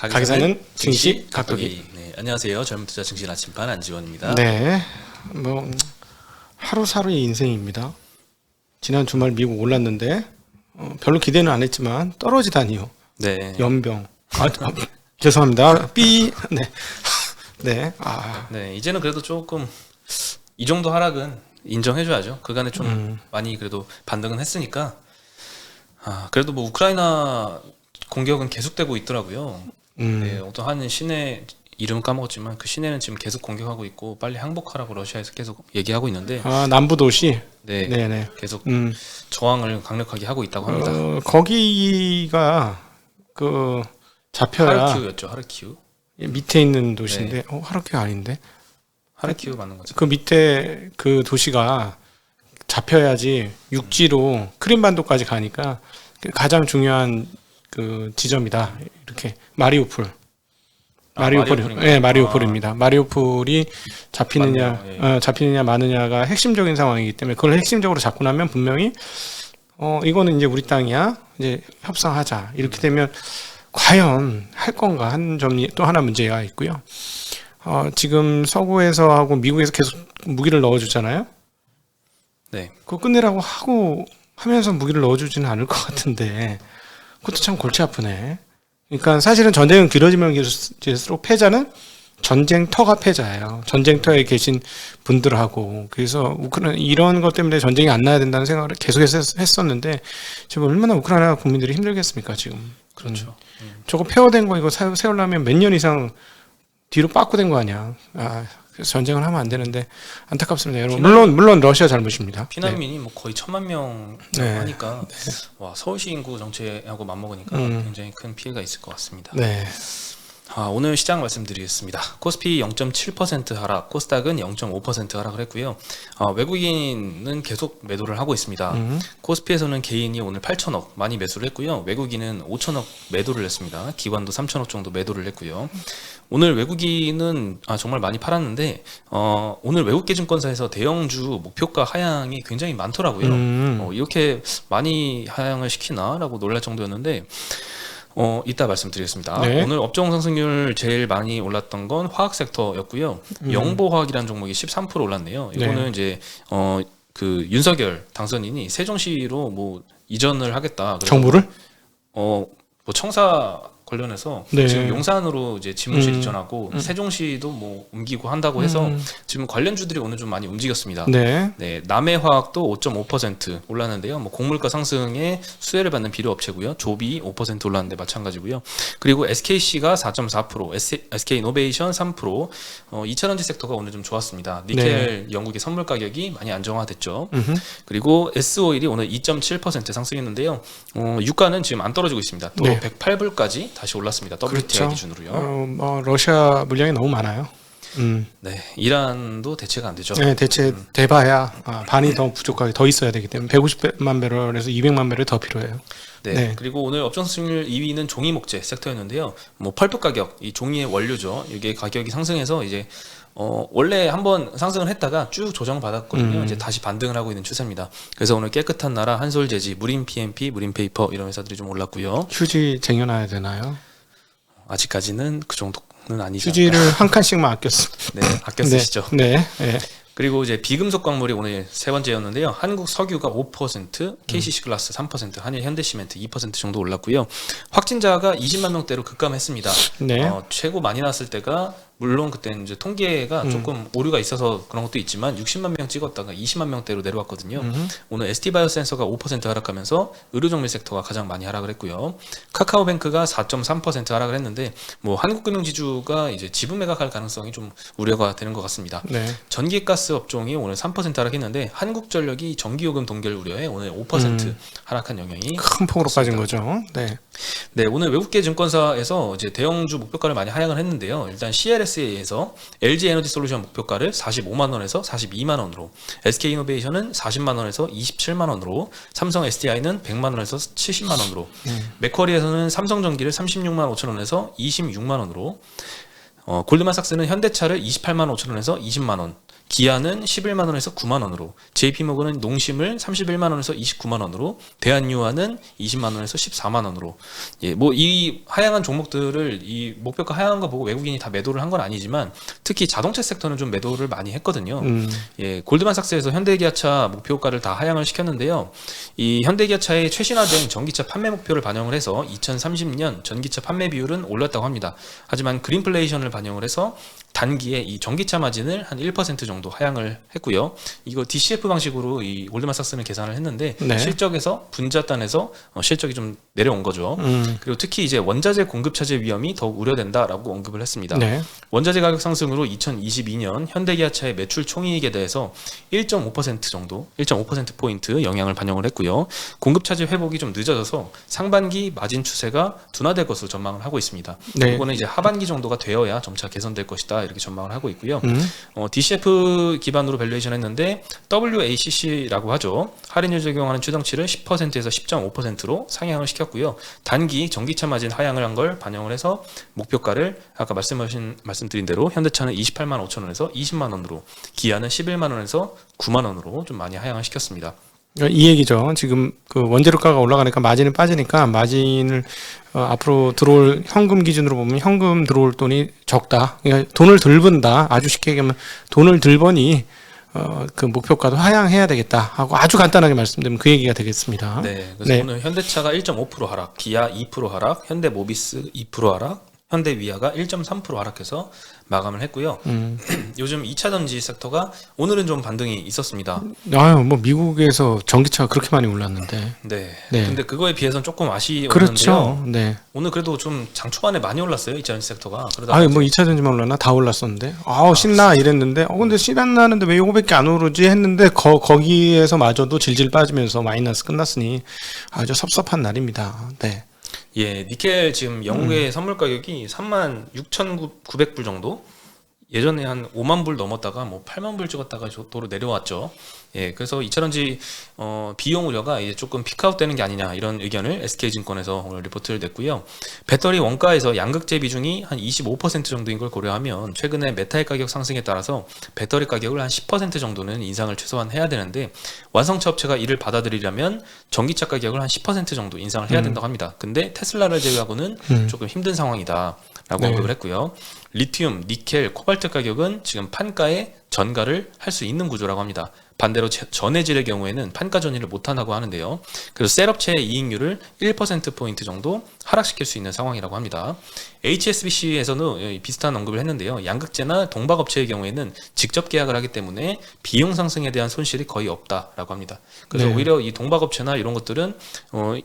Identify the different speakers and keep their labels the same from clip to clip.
Speaker 1: 가게사는 증시 각도기.
Speaker 2: 네, 안녕하세요. 젊은 투자 증시 나침반 안지원입니다.
Speaker 1: 네, 뭐 하루살이의 인생입니다. 지난 주말 미국 올랐는데 별로 기대는 안 했지만 떨어지다니요.
Speaker 2: 네.
Speaker 1: 연병. 죄송합니다. 삐. 네. 네.
Speaker 2: 네, 이제는 그래도 조금 이 정도 하락은 인정해줘야죠. 그간에 좀 많이 그래도 반등은 했으니까. 그래도 뭐 우크라이나 공격은 계속되고 있더라고요. 네, 어떤 한 시내 이름 까먹었지만 그 시내는 지금 계속 공격하고 있고 빨리 항복하라고 러시아에서 계속 얘기하고 있는데.
Speaker 1: 남부 도시.
Speaker 2: 네.
Speaker 1: 네네.
Speaker 2: 계속 저항을 강력하게 하고 있다고 합니다.
Speaker 1: 거기가 그 잡혀야
Speaker 2: 하르키우였죠. 하르키우.
Speaker 1: 밑에 있는 도시인데 하르키우 아닌데?
Speaker 2: 하르키우 맞는 거죠.
Speaker 1: 그 밑에 그 도시가 잡혀야지 육지로 크림반도까지 가니까 가장 중요한 그 지점이다. 이렇게 마리우폴. 네, 마리우폴입니다. 마리우폴이 잡히느냐 마느냐가 핵심적인 상황이기 때문에 그걸 핵심적으로 잡고 나면 분명히 이거는 이제 우리 땅이야. 이제 협상하자. 이렇게 되면 과연 할 건가 하는 점이 또 하나 문제가 있고요. 지금 서구에서 하고 미국에서 계속 무기를 넣어주잖아요.
Speaker 2: 네.
Speaker 1: 그거 끝내라고 하면서 무기를 넣어주지는 않을 것 같은데 그것도 참 골치 아프네. 그러니까 사실은 전쟁은 길어지면 길어질수록 패자는 전쟁터가 패자예요. 전쟁터에 계신 분들하고. 그래서 우크라이나 이런 것 때문에 전쟁이 안 나야 된다는 생각을 계속해서 했었는데 지금 얼마나 우크라이나 국민들이 힘들겠습니까 지금.
Speaker 2: 그렇죠.
Speaker 1: 저거 폐허된 거 이거 세우려면 몇 년 이상 뒤로 빠꾸된 거 아니야. 그래서 전쟁을 하면 안 되는데 안타깝습니다. 여러분. 물론 러시아 잘못입니다.
Speaker 2: 피난민이 뭐 거의 1,000만 명 하니까 와, 서울시 인구 전체하고 맞먹으니까 굉장히 큰 피해가 있을 것 같습니다.
Speaker 1: 네.
Speaker 2: 오늘 시장 말씀드리겠습니다. 코스피 0.7% 하락, 코스닥은 0.5% 하락을 했고요. 외국인은 계속 매도를 하고 있습니다. 코스피에서는 개인이 오늘 8천억 많이 매수를 했고요. 외국인은 5천억 매도를 했습니다. 기관도 3천억 정도 매도를 했고요. 오늘 외국인은 정말 많이 팔았는데 오늘 외국계 증권사에서 대형주 목표가 하향이 굉장히 많더라고요. 이렇게 많이 하향을 시키나라고 놀랄 정도였는데 이따 말씀드리겠습니다.
Speaker 1: 네.
Speaker 2: 오늘 업종 상승률 제일 많이 올랐던 건 화학 섹터였고요. 영보화학이라는 종목이 13% 올랐네요. 이거는 이제 그 윤석열 당선인이 세종시로 뭐 이전을 하겠다.
Speaker 1: 정부를?
Speaker 2: 뭐 청사 관련해서 지금 용산으로 이제 지무실 이전하고 세종시도 뭐 옮기고 한다고 해서 지금 관련주들이 오늘 좀 많이 움직였습니다. 네, 남해화학도 5.5% 올랐는데요. 뭐 곡물가 상승에 수혜를 받는 비료 업체고요. 조비 5% 올랐는데 마찬가지고요. 그리고 SKC가 4.4%, SK이노베이션 3%, 2차전지 섹터가 오늘 좀 좋았습니다. 니켈 영국의 선물 가격이 많이 안정화됐죠. 그리고 S오일이 오늘 2.7% 상승했는데요. 유가는 지금 안 떨어지고 있습니다. 또 108불까지 다시 올랐습니다. WTI 기준으로요.
Speaker 1: 러시아 물량이 너무 많아요.
Speaker 2: 네, 이란도 대체가 안 되죠.
Speaker 1: 네, 대체 돼봐야 반이 더 부족하게 더 있어야 되기 때문에 150만 배럴에서 200만 배럴 더 필요해요.
Speaker 2: 네. 그리고 오늘 업종 수익률 2위는 종이 목재 섹터였는데요. 뭐 펄프 가격, 이 종이의 원료죠. 이게 가격이 상승해서 이제 원래 한번 상승을 했다가 쭉 조정받았거든요. 이제 다시 반등을 하고 있는 추세입니다. 그래서 오늘 깨끗한 나라, 한솔재지, 무림 PMP, 무림 페이퍼 이런 회사들이 좀 올랐고요.
Speaker 1: 휴지 쟁여놔야 되나요?
Speaker 2: 아직까지는 그 정도는 아니죠.
Speaker 1: 휴지를 한 칸씩만 아꼈습니다.
Speaker 2: 네, 아껴 쓰시죠.
Speaker 1: 네.
Speaker 2: 그리고 이제 비금속 광물이 오늘 세 번째였는데요. 한국 석유가 5%, KCC 글라스 3%, 한일 현대시멘트 2% 정도 올랐고요. 확진자가 20만 명대로 급감했습니다. 최고 많이 났을 때가 물론 그때는 이제 통계가 조금 오류가 있어서 그런 것도 있지만 60만 명 찍었다가 20만 명대로 내려왔거든요. 오늘 ST바이오센서가 5% 하락하면서 의료정밀 섹터가 가장 많이 하락을 했고요. 카카오뱅크가 4.3% 하락을 했는데 뭐 한국금융지주가 이제 지분 매각할 가능성이 좀 우려가 되는 것 같습니다. 전기가스 업종이 오늘 3% 하락했는데 한국전력이 전기요금 동결 우려에 오늘 5% 하락한 영향이
Speaker 1: 큰 폭으로 빠진 거죠.
Speaker 2: 네, 오늘 외국계 증권사에서 이제 대형주 목표가를 많이 하향을 했는데요. 일단 CLSA에서 LG에너지솔루션 목표가를 45만 원에서 42만 원으로, SK이노베이션은 40만 원에서 27만 원으로, 삼성 SDI는 100만 원에서 70만 원으로, 맥쿼리에서는 삼성전기를 36만 5천 원에서 26만 원으로, 골드만삭스는 현대차를 28만 5천 원에서 20만 원, 기아는 11만 원에서 9만 원으로, JP모건은 농심을 31만 원에서 29만 원으로, 대한유화는 20만 원에서 14만 원으로. 예, 뭐 이 하향한 종목들을 이 목표가 하향한 거 보고 외국인이 다 매도를 한 건 아니지만 특히 자동차 섹터는 좀 매도를 많이 했거든요. 예, 골드만삭스에서 현대기아차 목표가를 다 하향을 시켰는데요. 이 현대기아차의 최신화된 전기차 판매 목표를 반영을 해서 2030년 전기차 판매 비율은 올랐다고 합니다. 하지만 그린플레이션을 반영을 해서 단기에 이 전기차 마진을 한 1% 정도 하향을 했고요. 이거 DCF 방식으로 이 골드만삭스는 계산을 했는데
Speaker 1: 네.
Speaker 2: 실적에서 분자단에서 실적이 좀 내려온 거죠. 그리고 특히 이제 원자재 공급 차질 위험이 더욱 우려된다라고 언급을 했습니다.
Speaker 1: 네.
Speaker 2: 원자재 가격 상승으로 2022년 현대기아차의 매출 총이익에 대해서 1.5% 정도, 1.5%포인트 영향을 반영을 했고요. 공급 차질 회복이 좀 늦어져서 상반기 마진 추세가 둔화될 것으로 전망을 하고 있습니다.
Speaker 1: 네.
Speaker 2: 이거는 이제 하반기 정도가 되어야 점차 개선될 것이다 이렇게 전망을 하고 있고요. DCF 기반으로 밸류에이션 했는데 WACC라고 하죠. 할인율 적용하는 추정치를 10%에서 10.5%로 상향을 시켰고요. 단기 전기차 마진 하향을 한 걸 반영을 해서 목표가를 아까 말씀드린 대로 현대차는 28만 5천 원에서 20만 원으로, 기아는 11만 원에서 9만 원으로 좀 많이 하향을 시켰습니다.
Speaker 1: 이 얘기죠. 지금 그 원재료가가 올라가니까 마진이 빠지니까 마진을 앞으로 들어올 현금 기준으로 보면 현금 들어올 돈이 적다. 그러니까 돈을 덜 번다. 아주 쉽게 얘기하면 돈을 덜 버니 그 목표가도 하향해야 되겠다 하고 아주 간단하게 말씀드리면 그 얘기가 되겠습니다.
Speaker 2: 네, 그래서
Speaker 1: 네.
Speaker 2: 오늘 현대차가 1.5% 하락, 기아 2% 하락, 현대모비스 2% 하락, 현대위아가 1.3% 하락해서 마감을 했고요. 요즘 2차 전지 섹터가 오늘은 좀 반등이 있었습니다.
Speaker 1: 아유, 뭐 미국에서 전기차가 그렇게 많이 올랐는데.
Speaker 2: 네.
Speaker 1: 네.
Speaker 2: 근데 그거에 비해서는 조금 아쉬웠는데요.
Speaker 1: 그렇죠. 네.
Speaker 2: 오늘 그래도 좀 장 초반에 많이 올랐어요. 2차 전지 섹터가. 그러다가
Speaker 1: 아유, 뭐 2차 전지만 올랐나? 다 올랐었는데. 아우, 신나 이랬는데. 근데 신나는데 왜 요거밖에 안 오르지 했는데 거기에서 마저도 질질 빠지면서 마이너스 끝났으니 아주 섭섭한 날입니다. 네.
Speaker 2: 예, 니켈 지금 영국의 선물 가격이 36,900불 정도? 예전에 한 5만 불 넘었다가 뭐 8만 불 찍었다가 도로 내려왔죠. 예, 그래서 2차 전지 비용 우려가 이제 조금 피크아웃 되는 게 아니냐 이런 의견을 SK증권에서 오늘 리포트를 냈고요. 배터리 원가에서 양극재 비중이 한 25% 정도인 걸 고려하면 최근에 메탈 가격 상승에 따라서 배터리 가격을 한 10% 정도는 인상을 최소한 해야 되는데 완성차 업체가 이를 받아들이려면 전기차 가격을 한 10% 정도 인상을 해야 된다고 합니다. 근데 테슬라를 제외하고는 조금 힘든 상황이다. 라고
Speaker 1: 네.
Speaker 2: 언급을 했고요. 리튬, 니켈, 코발트 가격은 지금 판가에 전가를 할 수 있는 구조라고 합니다. 반대로 전해질의 경우에는 판가 전이를 못한다고 하는데요. 그래서 셀업체의 이익률을 1%포인트 정도 하락시킬 수 있는 상황이라고 합니다. HSBC에서는 비슷한 언급을 했는데요. 양극재나 동박업체의 경우에는 직접 계약을 하기 때문에 비용 상승에 대한 손실이 거의 없다라고 합니다. 그래서
Speaker 1: 네.
Speaker 2: 오히려 이 동박업체나 이런 것들은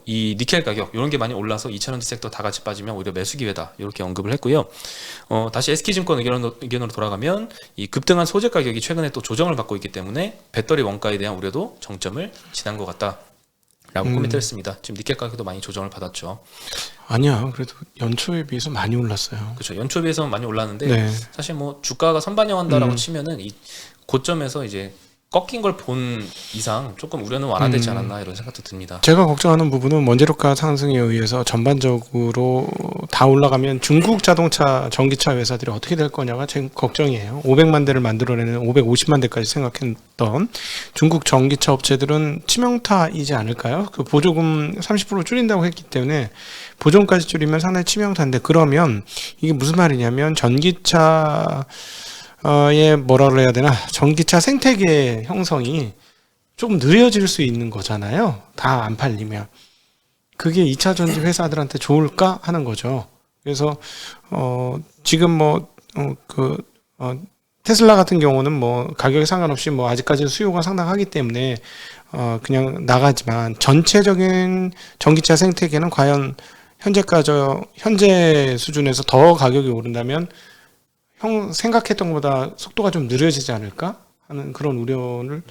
Speaker 2: 이 니켈 가격 이런 게 많이 올라서 2차전지 섹터 다 같이 빠지면 오히려 매수 기회다 이렇게 언급을 했고요. 다시 SK증권 의견으로 돌아가면 이 급등한 소재 가격이 최근에 또 조정을 받고 있기 때문에 배터리 원가에 대한 우려도 정점을 지난 것 같다라고 코멘트를 했습니다. 지금 니켈 가격도 많이 조정을 받았죠.
Speaker 1: 아니야. 그래도 연초에 비해서 많이 올랐어요.
Speaker 2: 그렇죠. 연초에 비해서 많이 올랐는데
Speaker 1: 네.
Speaker 2: 사실 뭐 주가가 선반영한다라고 치면은 이 고점에서 이제 꺾인 걸 본 이상 조금 우려는 완화되지 않았나 이런 생각도 듭니다.
Speaker 1: 제가 걱정하는 부분은 원재료가 상승에 의해서 전반적으로 다 올라가면 중국 자동차 전기차 회사들이 어떻게 될 거냐가 제 걱정이에요. 500만 대를 만들어내는 550만 대까지 생각했던 중국 전기차 업체들은 치명타이지 않을까요? 그 보조금 30% 줄인다고 했기 때문에 보조금까지 줄이면 상당히 치명타인데, 그러면 이게 무슨 말이냐면 전기차 뭐라 그래야 되나, 전기차 생태계 형성이 조금 느려질 수 있는 거잖아요. 다 안 팔리면. 그게 2차 전지 회사들한테 좋을까 하는 거죠. 그래서 지금 테슬라 같은 경우는 뭐 가격에 상관없이 뭐 아직까지는 수요가 상당하기 때문에 그냥 나가지만, 전체적인 전기차 생태계는 과연 현재 수준에서 더 가격이 오른다면 생각했던 것보다 속도가 좀 느려지지 않을까 하는 그런 우려를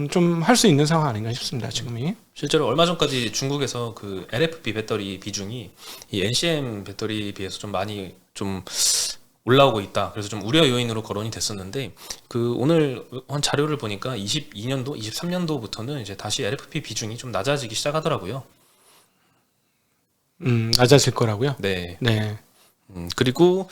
Speaker 1: 좀 할 수 있는 상황 아닌가 싶습니다. 지금이.
Speaker 2: 실제로 얼마 전까지 중국에서 그 LFP 배터리 비중이 이 NCM 배터리에 비해서 좀 많이 좀 올라오고 있다. 그래서 좀 우려 요인으로 거론이 됐었는데, 그 오늘 한 자료를 보니까 22년도, 23년도부터는 이제 다시 LFP 비중이 좀 낮아지기 시작하더라고요.
Speaker 1: 낮아질 거라고요?
Speaker 2: 네.
Speaker 1: 네.
Speaker 2: 그리고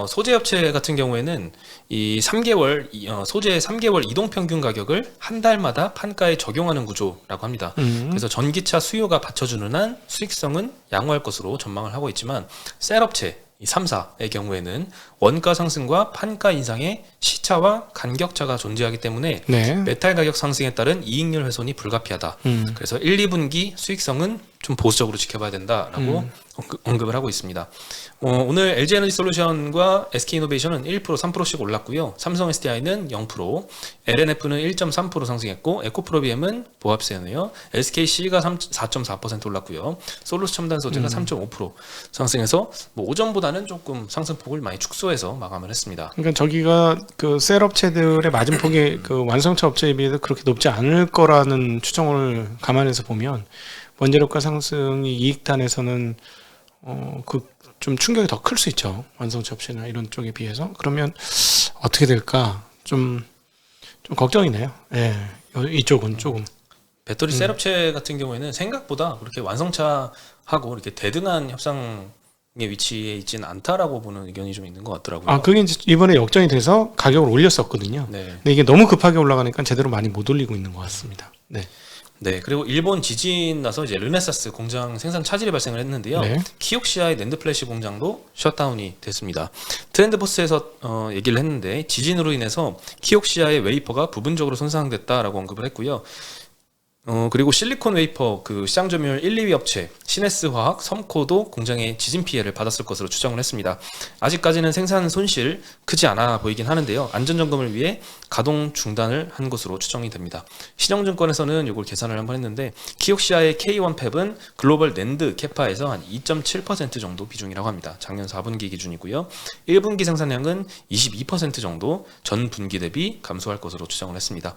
Speaker 2: 소재 업체 같은 경우에는 이 3개월 소재 3개월 이동 평균 가격을 한 달마다 판가에 적용하는 구조라고 합니다. 그래서 전기차 수요가 받쳐주는 한 수익성은 양호할 것으로 전망을 하고 있지만 셀 업체 이 3사의 경우에는 원가 상승과 판가 인상의 시차와 간격차가 존재하기 때문에
Speaker 1: 네.
Speaker 2: 메탈 가격 상승에 따른 이익률 훼손이 불가피하다. 그래서 1, 2분기 수익성은 좀 보수적으로 지켜봐야 된다라고 언급을 하고 있습니다. 오늘 LG 에너지 솔루션과 SK이노베이션은 1%, 3%씩 올랐고요. 삼성 SDI는 0%, LNF는 1.3% 상승했고, 에코프로비엠은 보합세네요. SKC가 4.4% 올랐고요. 솔루스 첨단 소재가 3.5% 상승해서 뭐 오전보다는 조금 상승폭을 많이 축소해서 마감을 했습니다.
Speaker 1: 그러니까 저기가 그 셀 업체들의 마진폭이 그 완성차 업체에 비해서 그렇게 높지 않을 거라는 추정을 감안해서 보면 원재료가 상승이 이익단에서는 그 좀 충격이 더 클 수 있죠. 완성차 업체나 이런 쪽에 비해서. 그러면 어떻게 될까? 좀 걱정이네요. 예. 이쪽은 조금.
Speaker 2: 배터리 셀 업체 같은 경우에는 생각보다 그렇게 완성차하고 이렇게 대등한 협상의 위치에 있지는 않다라고 보는 의견이 좀 있는 것 같더라고요.
Speaker 1: 아, 그게 이제 이번에 역전이 돼서 가격을 올렸었거든요.
Speaker 2: 네.
Speaker 1: 근데 이게 너무 급하게 올라가니까 제대로 많이 못 올리고 있는 것 같습니다. 네.
Speaker 2: 네, 그리고 일본 지진 나서 이제 르네사스 공장 생산 차질이 발생을 했는데요.
Speaker 1: 네.
Speaker 2: 키옥시아의 낸드 플래시 공장도 셧다운이 됐습니다. 트렌드포스에서 얘기를 했는데 지진으로 인해서 키옥시아의 웨이퍼가 부분적으로 손상됐다라고 언급을 했고요. 그리고 실리콘 웨이퍼 그 시장 점유율 1, 2위 업체 시네스 화학, 섬코도 공장에 지진 피해를 받았을 것으로 추정을 했습니다. 아직까지는 생산 손실 크지 않아 보이긴 하는데요. 안전 점검을 위해 가동 중단을 한 것으로 추정이 됩니다. 신영증권에서는 이걸 계산을 한번 했는데 키옥시아의 K1 팹은 글로벌 낸드 캐파에서 한 2.7% 정도 비중이라고 합니다. 작년 4분기 기준이고요. 1분기 생산량은 22% 정도 전 분기 대비 감소할 것으로 추정을 했습니다.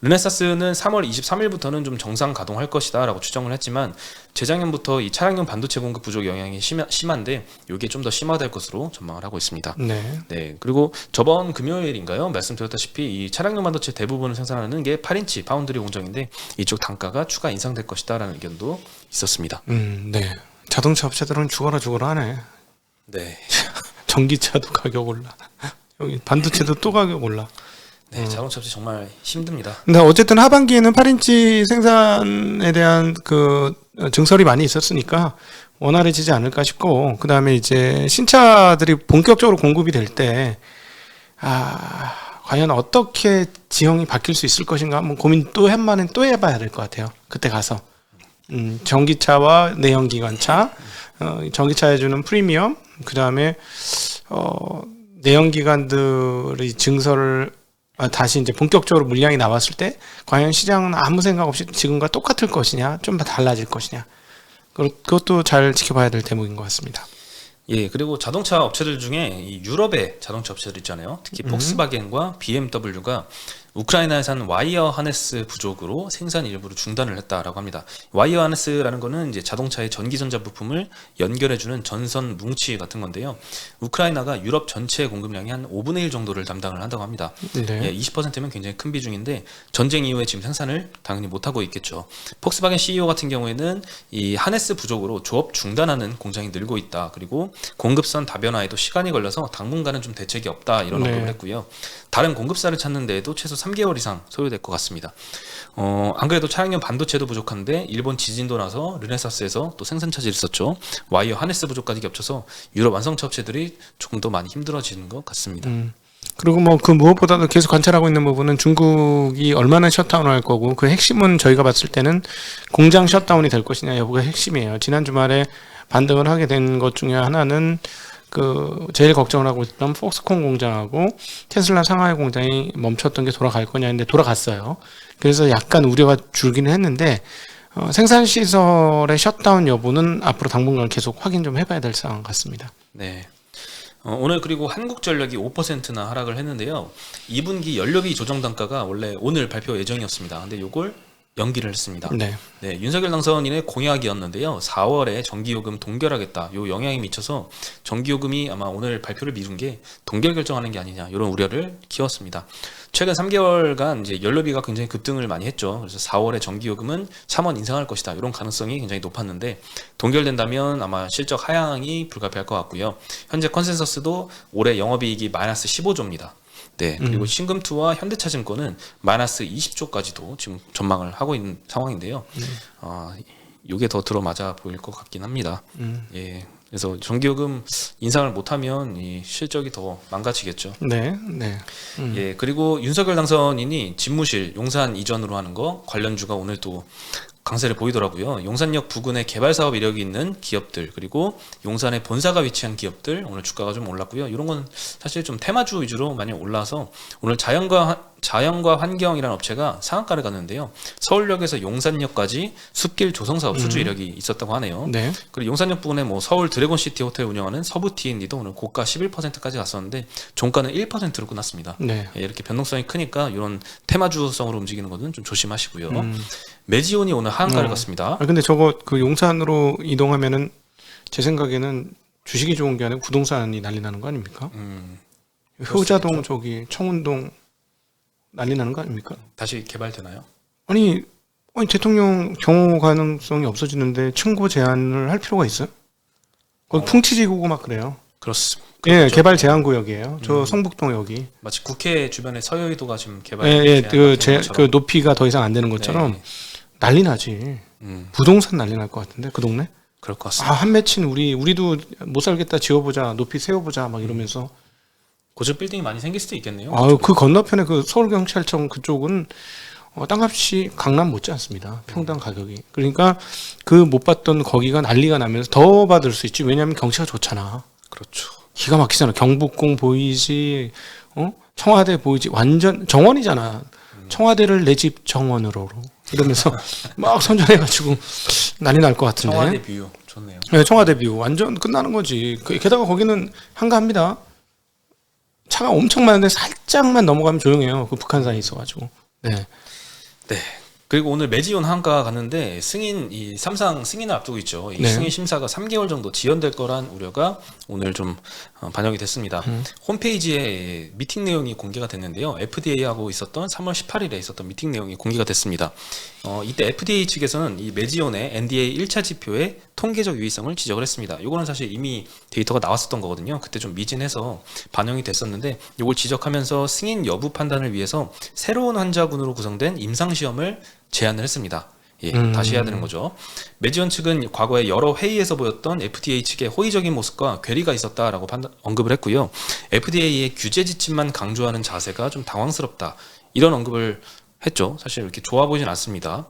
Speaker 2: 르네사스는 3월 23일부터는 좀 정상 가동할 것이다 라고 추정을 했지만 재작년부터 이 차량용 반도체 공급 부족 영향이 심한데 이게 좀 더 심화될 것으로 전망을 하고 있습니다.
Speaker 1: 네.
Speaker 2: 네, 그리고 저번 금요일인가요? 말씀드렸다시피 이 차량용 반도체 대부분을 생산하는 게 8인치 파운드리 공정인데 이쪽 단가가 추가 인상될 것이다 라는 의견도 있었습니다.
Speaker 1: 네. 자동차 업체들은 죽어라 하네.
Speaker 2: 네.
Speaker 1: 전기차도 가격 올라. 여기 반도체도 또 가격 올라.
Speaker 2: 네, 자동차 업체 정말 힘듭니다.
Speaker 1: 근데 어쨌든 하반기에는 8인치 생산에 대한 그 증설이 많이 있었으니까 원활해지지 않을까 싶고, 그 다음에 이제 신차들이 본격적으로 공급이 될 때, 과연 어떻게 지형이 바뀔 수 있을 것인가 한번 고민 또 해봐야 될 것 같아요. 그때 가서. 전기차와 내연기관차, 전기차에 주는 프리미엄, 그 다음에, 내연기관들의 증설을 다시 이제 본격적으로 물량이 나왔을 때 과연 시장은 아무 생각 없이 지금과 똑같을 것이냐, 좀 더 달라질 것이냐, 그것도 잘 지켜봐야 될 대목인 것 같습니다.
Speaker 2: 예, 그리고 자동차 업체들 중에 이 유럽의 자동차 업체들 있잖아요. 특히 폭스바겐과 BMW가 우크라이나에산 와이어 하네스 부족으로 생산 일부를 중단을 했다라고 합니다. 와이어 하네스라는 거는 이제 자동차의 전기전자 부품을 연결해주는 전선 뭉치 같은 건데요. 우크라이나가 유럽 전체 공급량이 한 5분의 1 정도를 담당을 한다고 합니다.
Speaker 1: 네.
Speaker 2: 예, 20%면 굉장히 큰 비중인데 전쟁 이후에 지금 생산을 당연히 못하고 있겠죠. 폭스바겐 CEO 같은 경우에는 이 하네스 부족으로 조업 중단하는 공장이 늘고 있다. 그리고 공급선 다변화에도 시간이 걸려서 당분간은 좀 대책이 없다. 이런 언급을 했고요. 다른 공급사를 찾는 데에도 최소 3개월 이상 소요될 것 같습니다. 안 그래도 차량용 반도체도 부족한데 일본 지진도 나서 르네사스에서 또 생산 차질이 있었죠. 와이어 하네스 부족까지 겹쳐서 유럽 완성차 업체들이 조금 더 많이 힘들어지는 것 같습니다.
Speaker 1: 그리고 뭐 그 무엇보다도 계속 관찰하고 있는 부분은 중국이 얼마나 셧다운을 할 거고, 그 핵심은 저희가 봤을 때는 공장 셧다운이 될 것이냐 여부가 핵심이에요. 지난 주말에 반등을 하게 된 것 중에 하나는 그 제일 걱정을 하고 있던 폭스콘 공장하고 테슬라 상하이 공장이 멈췄던 게 돌아갈 거냐 했는데 돌아갔어요. 그래서 약간 우려가 줄기는 했는데 생산 시설의 셧다운 여부는 앞으로 당분간 계속 확인 좀 해봐야 될 상황 같습니다.
Speaker 2: 네. 오늘 그리고 한국전력이 5%나 하락을 했는데요. 2분기 연료비 조정 단가가 원래 오늘 발표 예정이었습니다. 근데 이걸 연기를 했습니다.
Speaker 1: 네.
Speaker 2: 네, 윤석열 당선인의 공약이었는데요. 4월에 전기요금 동결하겠다. 요 영향이 미쳐서 전기요금이 아마 오늘 발표를 미룬 게 동결 결정하는 게 아니냐 이런 우려를 키웠습니다. 최근 3개월간 이제 연료비가 굉장히 급등을 많이 했죠. 그래서 4월에 전기요금은 3원 인상할 것이다. 이런 가능성이 굉장히 높았는데 동결된다면 아마 실적 하향이 불가피할 것 같고요. 현재 컨센서스도 올해 영업이익이 마이너스 15조입니다. 네, 그리고 신금투와 현대차증권은 마이너스 20조까지도 지금 전망을 하고 있는 상황인데요. 이게 더 들어맞아 보일 것 같긴 합니다. 예, 그래서 전기요금 인상을 못하면 이 실적이 더 망가지겠죠.
Speaker 1: 네, 네.
Speaker 2: 예, 그리고 윤석열 당선인이 집무실 용산 이전으로 하는 거 관련주가 오늘 또 강세를 보이더라고요. 용산역 부근에 개발 사업 이력이 있는 기업들 그리고 용산에 본사가 위치한 기업들 오늘 주가가 좀 올랐고요. 이런 건 사실 좀 테마주 위주로 많이 올라서 오늘 자연과 환경이라는 업체가 상한가를 갔는데요. 서울역에서 용산역까지 숲길 조성 사업 수주 이력이 있었다고 하네요.
Speaker 1: 네.
Speaker 2: 그리고 용산역 부근에 뭐 서울 드래곤시티 호텔 운영하는 서부 T&D도 오늘 고가 11%까지 갔었는데 종가는 1%로 끝났습니다.
Speaker 1: 네.
Speaker 2: 예, 이렇게 변동성이 크니까 이런 테마주성으로 움직이는 것은 좀 조심하시고요. 메지온이 오늘 하한가를 갔습니다.
Speaker 1: 근데 저거 그 용산으로 이동하면은 제 생각에는 주식이 좋은 게 아니고 부동산이 난리 나는 거 아닙니까? 효자동 저기 청운동 난리 나는 거 아닙니까?
Speaker 2: 다시 개발되나요?
Speaker 1: 아니 대통령 경호 가능성이 없어지는데 층고 제한을 할 필요가 있어요? 거기 풍치지구고 막 그래요.
Speaker 2: 그렇습니다.
Speaker 1: 예, 개발 제한 구역이에요. 저 성북동 여기.
Speaker 2: 마치 국회 주변에 서여의도가 지금 개발.
Speaker 1: 예, 그 높이가 더 이상 안 되는 것처럼
Speaker 2: 네.
Speaker 1: 난리 나지. 부동산 난리 날 것 같은데 그 동네.
Speaker 2: 그럴 것 같습니다.
Speaker 1: 한 맺힌 우리도 못 살겠다 지어보자 높이 세워보자 막 이러면서.
Speaker 2: 고층 빌딩이 많이 생길 수도 있겠네요.
Speaker 1: 그 건너편에 그 서울경찰청 그쪽은 땅값이 강남 못지 않습니다. 평당 가격이. 그러니까 그 못 받던 거기가 난리가 나면서 더 받을 수 있지. 왜냐하면 경치가 좋잖아.
Speaker 2: 그렇죠.
Speaker 1: 기가 막히잖아. 경복궁 보이지, 청와대 보이지. 완전 정원이잖아. 청와대를 내 집 정원으로 이러면서 막 선전해가지고 난리 날 것 같은데.
Speaker 2: 청와대 뷰 좋네요.
Speaker 1: 네, 청와대 뷰 완전 끝나는 거지. 게다가 거기는 한가합니다. 차가 엄청 많은데 살짝만 넘어가면 조용해요. 그 북한산이 있어가지고. 네.
Speaker 2: 네. 그리고 오늘 메지온 한가 갔는데 이 삼상 승인을 앞두고 있죠. 이
Speaker 1: 네.
Speaker 2: 승인 심사가 3개월 정도 지연될 거란 우려가 오늘 좀 반영이 됐습니다. 홈페이지에 미팅 내용이 공개가 됐는데요. FDA하고 있었던 3월 18일에 있었던 미팅 내용이 공개가 됐습니다. 이때 FDA 측에서는 이 메지온의 NDA 1차 지표의 통계적 유의성을 지적을 했습니다. 이거는 사실 이미 데이터가 나왔었던 거거든요. 그때 좀 미진해서 반영이 됐었는데 이걸 지적하면서 승인 여부 판단을 위해서 새로운 환자군으로 구성된 임상시험을 제안을 했습니다. 예, 다시 해야 되는 거죠. 메지온 측은 과거에 여러 회의에서 보였던 FDA 측의 호의적인 모습과 괴리가 있었다라고 언급을 했고요. FDA의 규제 지침만 강조하는 자세가 좀 당황스럽다. 이런 언급을 했죠. 사실 이렇게 좋아 보이진 않습니다.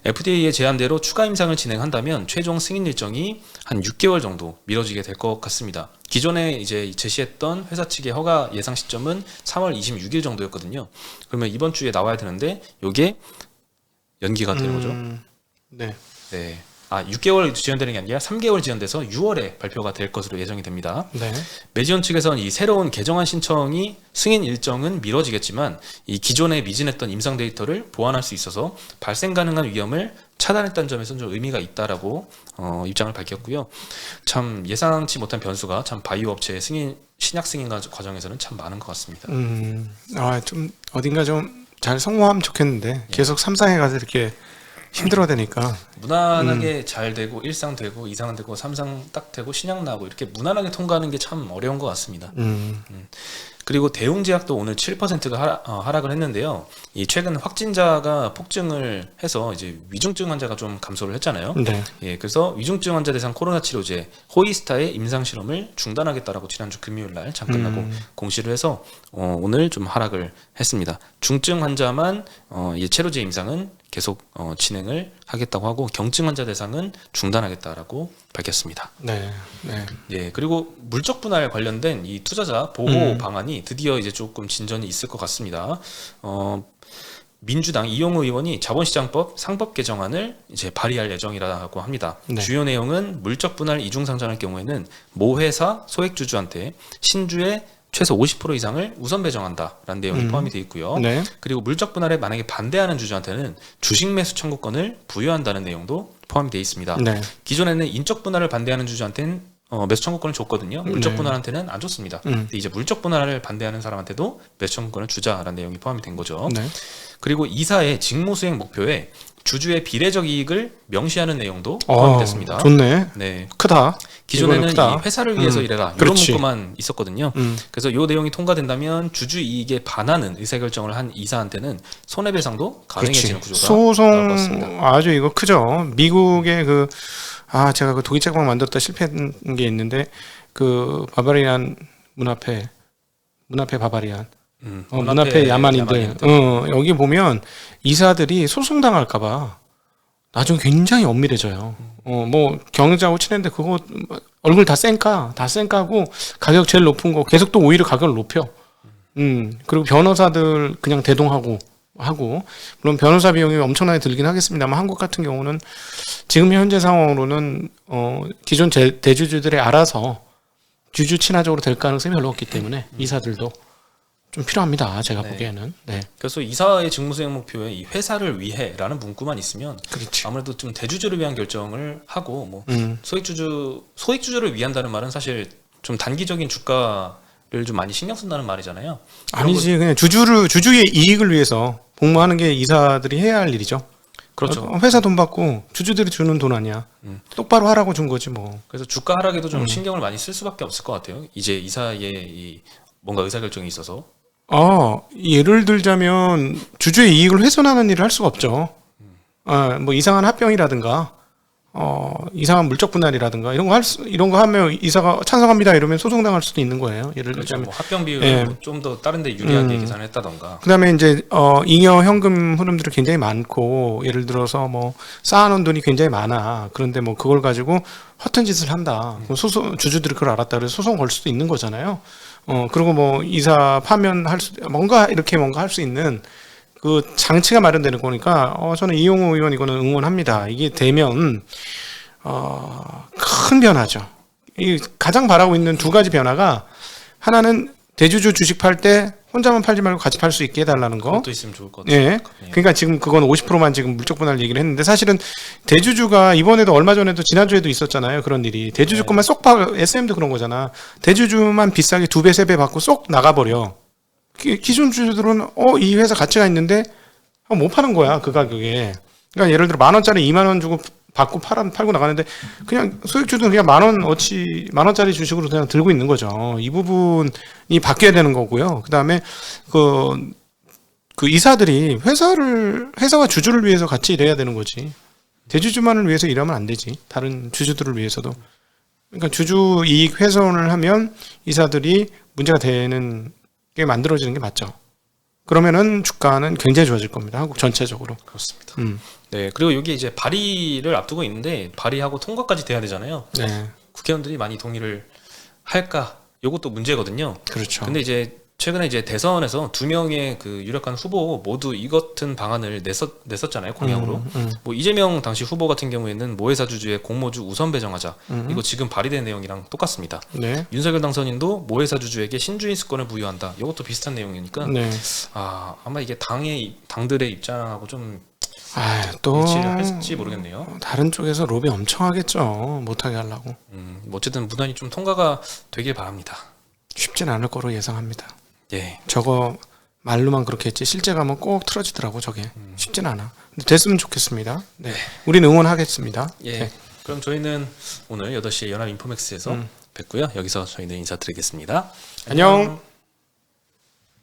Speaker 2: FDA의 제안대로 추가 임상을 진행한다면 최종 승인 일정이 한 6개월 정도 미뤄지게 될 것 같습니다. 기존에 이제 제시했던 회사 측의 허가 예상 시점은 3월 26일 정도였거든요. 그러면 이번 주에 나와야 되는데 이게 연기가 되는 거죠.
Speaker 1: 네.
Speaker 2: 네. 6개월 지연되는 게 아니라 3개월 지연돼서 6월에 발표가 될 것으로 예정이 됩니다.
Speaker 1: 네.
Speaker 2: 메지온 측에서는 이 새로운 개정안 신청이 승인 일정은 미뤄지겠지만 이 기존에 미진했던 임상 데이터를 보완할 수 있어서 발생 가능한 위험을 차단했다는 점에서는 좀 의미가 있다라고 입장을 밝혔고요. 참 예상치 못한 변수가 참 바이오 업체의 신약 승인 과정에서는 참 많은 것 같습니다.
Speaker 1: 좀 어딘가 좀 잘 성공하면 좋겠는데 계속 삼상에 가서 이렇게 힘들어되니까
Speaker 2: 무난하게 잘 되고 일상 되고 이상 되고 삼상 딱 되고 신약 나고 이렇게 무난하게 통과하는 게 참 어려운 것 같습니다. 그리고 대웅제약도 오늘 7%가 하락을 했는데요. 이 최근 확진자가 폭증을 해서 이제 위중증 환자가 좀 감소를 했잖아요.
Speaker 1: 네.
Speaker 2: 예, 그래서 위중증 환자 대상 코로나 치료제 호이스타의 임상 실험을 중단하겠다라고 지난주 금요일 날 잠깐 나고 공시를 해서 오늘 좀 하락을 했습니다. 중증 환자만 이 치료제 임상은 계속 진행을 하겠다고 하고 경증 환자 대상은 중단하겠다라고 밝혔습니다.
Speaker 1: 네. 네.
Speaker 2: 예, 그리고 물적 분할 관련된 이 투자자 보호 방안이 드디어 이제 조금 진전이 있을 것 같습니다. 민주당 이용우 의원이 자본시장법 상법 개정안을 이제 발의할 예정이라고 합니다.
Speaker 1: 네.
Speaker 2: 주요 내용은 물적 분할 이중 상장할 경우에는 모 회사 소액 주주한테 신주의 최소 50% 이상을 우선 배정한다라는 내용이 포함이 되어 있고요.
Speaker 1: 네.
Speaker 2: 그리고 물적 분할에 만약에 반대하는 주주한테는 주식 매수 청구권을 부여한다는 내용도 포함이 되어 있습니다.
Speaker 1: 네.
Speaker 2: 기존에는 인적 분할을 반대하는 주주한테는 매수 청구권을 줬거든요. 물적 분할한테는 안 줬습니다. 근데 이제 물적 분할을 반대하는 사람한테도 매수 청구권을 주자라는 내용이 포함이 된 거죠.
Speaker 1: 네.
Speaker 2: 그리고 이사의 직무 수행 목표에 주주의 비례적 이익을 명시하는 내용도 포함이 됐습니다.
Speaker 1: 좋네.
Speaker 2: 네.
Speaker 1: 크다.
Speaker 2: 기존에는
Speaker 1: 크다.
Speaker 2: 이 회사를 위해서 일해라 이런
Speaker 1: 그렇지.
Speaker 2: 문구만 있었거든요. 그래서 이 내용이 통과된다면 주주 이익에 반하는 의사결정을 한 이사한테는 손해배상도 가능해지는 구조가 나올 것 같습니다.
Speaker 1: 소송 아주 이거 크죠. 미국의 제가 그 독일 책방 만들었다 실패한 게 있는데 그 바바리안 문 앞에 바바리안 문 앞에 야만인들 여기 보면 이사들이 소송 당할까봐 나중에 굉장히 엄밀해져요. 뭐 경영자하고 친했는데 그거 얼굴 다 쌩까고 가격 제일 높은 거 계속 또 오히려 가격을 높여. 그리고 변호사들 그냥 대동하고 물론 변호사 비용이 엄청나게 들긴 하겠습니다만 한국 같은 경우는 지금 현재 상황으로는 기존 대주주들이 알아서 주주 친화적으로 될 가능성이 별로 없기 때문에 이사들도 좀 필요합니다. 제가 보기에는. 네.
Speaker 2: 그래서 이사의 직무수행 목표에 이 회사를 위해라는 문구만 있으면
Speaker 1: 그렇지.
Speaker 2: 아무래도 좀 대주주를 위한 결정을 하고 뭐 소액주주를 위한다는 말은 사실 좀 단기적인 주가를 좀 많이 신경 쓴다는 말이잖아요.
Speaker 1: 아니지 그냥 주주의 이익을 위해서 복무하는 게 이사들이 해야 할 일이죠.
Speaker 2: 그렇죠.
Speaker 1: 회사 돈 받고 주주들이 주는 돈 아니야. 똑바로 하라고 준 거지 뭐.
Speaker 2: 그래서 주가 하락에도 좀 신경을 많이 쓸 수밖에 없을 것 같아요. 이제 이사의 이 뭔가 의사결정이 있어서.
Speaker 1: 예를 들자면 주주의 이익을 훼손하는 일을 할 수가 없죠. 뭐 이상한 합병이라든가 이상한 물적 분할이라든가 이런 거 하면 이사가 찬성합니다 이러면 소송당할 수도 있는 거예요. 예를
Speaker 2: 그렇죠.
Speaker 1: 들자면
Speaker 2: 뭐 합병 비율을 좀 더 다른 데 유리하게 계산을 했다던가.
Speaker 1: 그다음에 이제 잉여 현금 흐름들이 굉장히 많고 예를 들어서 뭐 쌓아놓은 돈이 굉장히 많아. 그런데 뭐 그걸 가지고 허튼 짓을 한다. 그럼 주주들이 그걸 알았다 그래서 소송 걸 수도 있는 거잖아요. 그리고 뭐 이사 파면할 수 뭔가 할 수 있는 그 장치가 마련되는 거니까 저는 이용호 의원 이거는 응원합니다. 이게 되면 큰 변화죠. 이 가장 바라고 있는 두 가지 변화가 하나는 대주주 주식 팔 때 혼자만 팔지 말고 같이 팔 수 있게 해달라는 거.
Speaker 2: 그것도 있으면 좋을 것 같아요.
Speaker 1: 예. 그러니까 지금 그건 50%만 지금 물적 분할 얘기를 했는데 사실은 대주주가 이번에도 얼마 전에도 지난주에도 있었잖아요. 그런 일이. 대주주 것만 쏙 SM도 그런 거잖아. 대주주만 비싸게 2배, 3배 받고 쏙 나가버려. 기존 주주들은 이 회사 가치가 있는데 못 파는 거야. 그 가격에. 그러니까 예를 들어 10,000원짜리 20,000원 주고 받고 팔고 나가는데 그냥 소액주주는 그냥 10,000원짜리 주식으로 그냥 들고 있는 거죠. 이 부분이 바뀌어야 되는 거고요. 그다음에 그 이사들이 회사와 주주를 위해서 같이 일해야 되는 거지. 대주주만을 위해서 일하면 안 되지. 다른 주주들을 위해서도. 그러니까 주주 이익 훼손을 하면 이사들이 문제가 되는 게 만들어지는 게 맞죠. 그러면은 주가는 굉장히 좋아질 겁니다. 한국 전체적으로.
Speaker 2: 그렇습니다. 네, 그리고 여기 이제 발의를 앞두고 있는데 발의하고 통과까지 돼야 되잖아요.
Speaker 1: 네.
Speaker 2: 국회의원들이 많이 동의를 할까? 이것도 문제거든요.
Speaker 1: 그렇죠.
Speaker 2: 근데 이제 최근에 이제 대선에서 2명의 그 유력한 후보 모두 이 같은 방안을 냈었잖아요. 공약으로. 뭐 이재명 당시 후보 같은 경우에는 모회사 주주의 공모주 우선 배정하자. 이거 지금 발의된 내용이랑 똑같습니다.
Speaker 1: 네.
Speaker 2: 윤석열 당선인도 모회사 주주에게 신주인수권을 부여한다. 이것도 비슷한 내용이니까
Speaker 1: 네.
Speaker 2: 아마 이게 당들의 입장하고 좀
Speaker 1: 또
Speaker 2: 일치를 할지 모르겠네요.
Speaker 1: 다른 쪽에서 로비 엄청 하겠죠. 못하게 하려고.
Speaker 2: 어쨌든 무난히 좀 통과가 되길 바랍니다.
Speaker 1: 쉽진 않을 거로 예상합니다.
Speaker 2: 예.
Speaker 1: 저거 말로만 그렇게 했지 실제 가면 꼭 틀어지더라고 저게. 쉽진 않아. 근데 됐으면 좋겠습니다. 네. 우리는 응원하겠습니다.
Speaker 2: 예.
Speaker 1: 네.
Speaker 2: 그럼 저희는 오늘 8시에 연합 인포맥스에서 뵙고요. 여기서 저희는 인사드리겠습니다.
Speaker 1: 안녕.